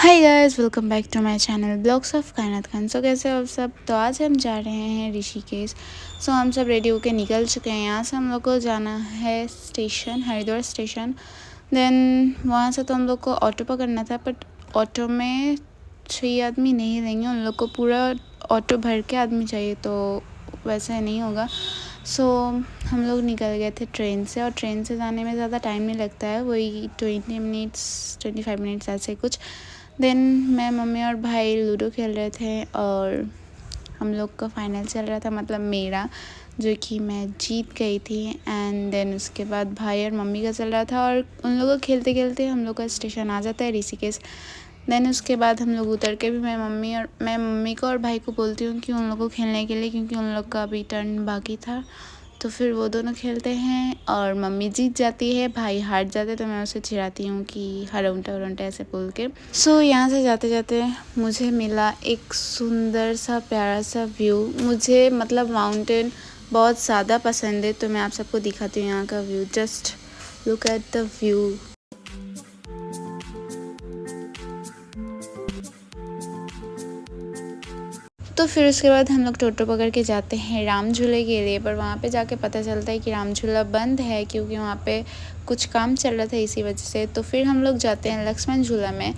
Hi guys, welcome back to my channel blogs of Kainat Khan. सो कैसे हो आप सब। तो आज हम जा रहे हैं ऋषिकेश। सो हम सब रेडी होके निकल चुके हैं। यहाँ से हम लोग को जाना है स्टेशन, हरिद्वार स्टेशन। देन वहाँ से तो हम लोग को ऑटो पकड़ना था, बट ऑटो में 6 आदमी नहीं लेंगे। उन लोग को पूरा ऑटो भर के आदमी चाहिए, तो वैसा नहीं होगा। सो हम लोग निकल गए थे ट्रेन से, और ट्रेन से जाने में ज़्यादा टाइम नहीं लगता है, वही 20 मिनट्स 25 मिनट्स ऐसे कुछ। देन मैं, मम्मी और भाई लूडो खेल रहे थे, और हम लोग का फाइनल चल रहा था, मतलब मेरा, जो कि मैं जीत गई थी। एंड देन उसके बाद भाई और मम्मी का चल रहा था, और उन लोगों को खेलते खेलते हम लोग का स्टेशन आ जाता है ऋषिकेश। देन उसके बाद हम लोग उतर के भी मैं मम्मी को और भाई को बोलती हूँ कि उन लोगों को खेलने के लिए, क्योंकि उन लोग का अभी टर्न बाकी था। तो फिर वो दोनों खेलते हैं, और मम्मी जीत जाती है, भाई हार जाते हैं, तो मैं उसे चिढ़ाती हूँ कि हरउंटा वरउंटा ऐसे बोल के। सो यहाँ से जाते जाते मुझे मिला एक सुंदर सा प्यारा सा व्यू। मुझे मतलब माउंटेन बहुत ज़्यादा पसंद है, तो मैं आप सबको दिखाती हूँ यहाँ का view. Just look at the view. तो फिर उसके बाद हम लोग टोटो पकड़ के जाते हैं राम झूले के लिए, पर वहाँ पे जाके पता चलता है कि राम झूला बंद है, क्योंकि वहाँ पे कुछ काम चल रहा था इसी वजह से। तो फिर हम लोग जाते हैं लक्ष्मण झूला में,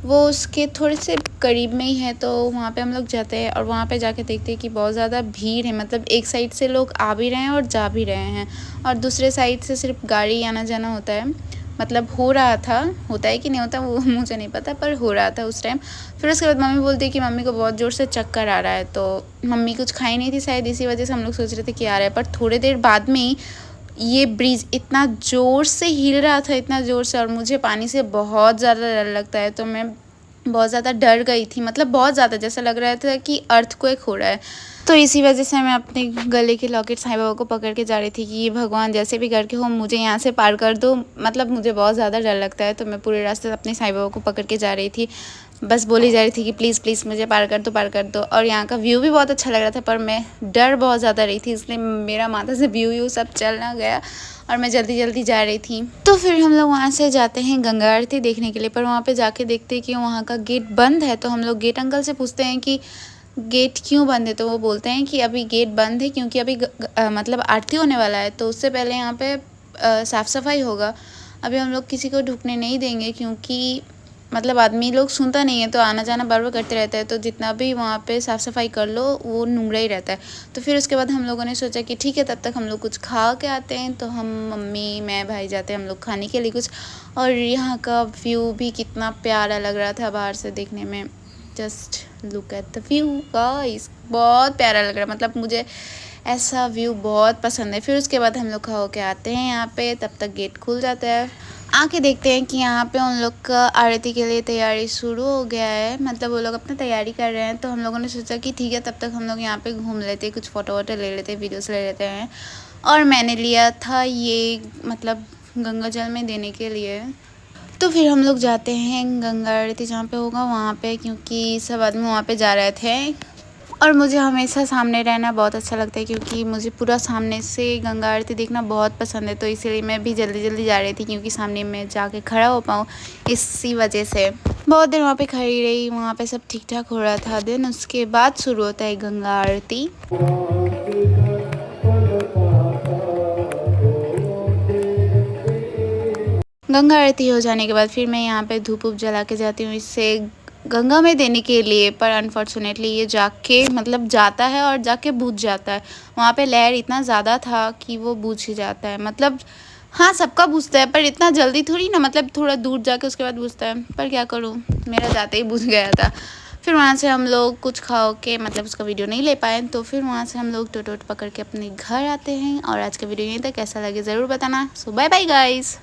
वो उसके थोड़े से करीब में ही है, तो वहाँ पे हम लोग जाते हैं। और वहाँ पे जाके देखते हैं कि बहुत ज़्यादा भीड़ है, मतलब एक साइड से लोग आ भी रहे हैं और जा भी रहे हैं, और दूसरे साइड से सिर्फ गाड़ी आना जाना होता है। मतलब हो रहा था, होता है कि नहीं होता वो मुझे नहीं पता, पर हो रहा था उस टाइम। फिर उसके बाद मम्मी बोलती है कि मम्मी को बहुत ज़ोर से चक्कर आ रहा है, तो मम्मी कुछ खाई नहीं थी शायद, इसी वजह से हम लोग सोच रहे थे कि आ रहा है। पर थोड़ी देर बाद में ही ये ब्रिज इतना ज़ोर से हिल रहा था, इतना ज़ोर से, और मुझे पानी से बहुत ज़्यादा डर लगता है, तो मैं बहुत ज़्यादा डर गई थी, मतलब बहुत ज़्यादा, जैसा लग रहा था कि अर्थक्वेक हो रहा है। तो इसी वजह से मैं अपने गले के लॉकेट साईं बाबा को पकड़ के जा रही थी कि ये भगवान जैसे भी करके हो मुझे यहाँ से पार कर दो। मतलब मुझे बहुत ज़्यादा डर लगता है, तो मैं पूरे रास्ते अपने साईं बाबा को पकड़ के जा रही थी, बस बोली जा रही थी कि प्लीज़ प्लीज़ मुझे पार कर दो, पार कर दो। और यहाँ का व्यू भी बहुत अच्छा लग रहा था, पर मैं डर बहुत ज़्यादा रही थी, इसलिए मेरा माथा से व्यू सब चल ना गया, और मैं जल्दी जल्दी जा रही थी। तो फिर हम लोग वहाँ से जाते हैं गंगा आरती देखने के लिए, पर वहाँ पे जाके देखते हैं कि वहाँ का गेट बंद है। तो हम लोग गेट अंकल से पूछते हैं कि गेट क्यों बंद है, तो वो बोलते हैं कि अभी गेट बंद है क्योंकि अभी मतलब आरती होने वाला है, तो उससे पहले यहाँ पे साफ़ सफाई होगा। अभी हम लोग किसी को ढुकने नहीं देंगे, क्योंकि मतलब आदमी लोग सुनता नहीं है, तो आना जाना बार बार करते रहता है, तो जितना भी वहाँ पे साफ़ सफाई कर लो वो नूंगरा ही रहता है। तो फिर उसके बाद हम लोगों ने सोचा कि ठीक है, तब तक हम लोग कुछ खा के आते हैं। तो हम, मम्मी, मैं, भाई जाते हैं हम लोग खाने के लिए कुछ। और यहाँ का व्यू भी कितना प्यारा लग रहा था बाहर से देखने में। Just look at the view guys, बहुत प्यारा लग रहा है, मतलब मुझे ऐसा व्यू बहुत पसंद है। फिर उसके बाद हम लोग खा के आते हैं यहाँ पे, तब तक गेट खुल जाता है। आके देखते हैं कि यहाँ पे उन लोग का आरती के लिए तैयारी शुरू हो गया है, मतलब वो लोग अपना तैयारी कर रहे हैं। तो हम लोगों ने सोचा कि ठीक है, तब तक हम लोग यहाँ पे घूम लेते, कुछ फ़ोटो वोटो ले लेते, वीडियोस ले लेते हैं। और मैंने लिया था ये, मतलब गंगा जल में देने के लिए। तो फिर हम लोग जाते हैं गंगा आरती जहाँ पे होगा वहाँ पे, क्योंकि सब आदमी वहाँ पे जा रहे थे। और मुझे हमेशा सामने रहना बहुत अच्छा लगता है, क्योंकि मुझे पूरा सामने से गंगा आरती देखना बहुत पसंद है। तो इसीलिए मैं भी जल्दी जल्दी जा रही थी, क्योंकि सामने में जाके खड़ा हो पाऊँ, इसी वजह से बहुत देर वहाँ पे खड़ी रही। वहाँ पे सब ठीक ठाक हो रहा था। देन उसके बाद शुरू होता है गंगा आरती। गंगा आरती हो जाने के बाद फिर मैं यहाँ पे धूप वूप जला के जाती हूँ इससे गंगा में देने के लिए, पर अनफॉर्चुनेटली ये जाके मतलब जाता है और जाके बुझ जाता है। वहाँ पे लहर इतना ज़्यादा था कि वो बुझ ही जाता है, मतलब हाँ सबका बुझता है, पर इतना जल्दी थोड़ी ना, मतलब थोड़ा दूर जाके उसके बाद बुझता है। पर क्या करूँ, मेरा जाते ही बुझ गया था। फिर वहाँ से हम लोग कुछ खाओ के, मतलब उसका वीडियो नहीं ले पाए, तो फिर वहाँ से हम लोग टोटो पकड़ के अपने घर आते हैं। और आज का वीडियो यहीं तक, कैसा लगे ज़रूर बताना। सो बाय बाय गाइज़।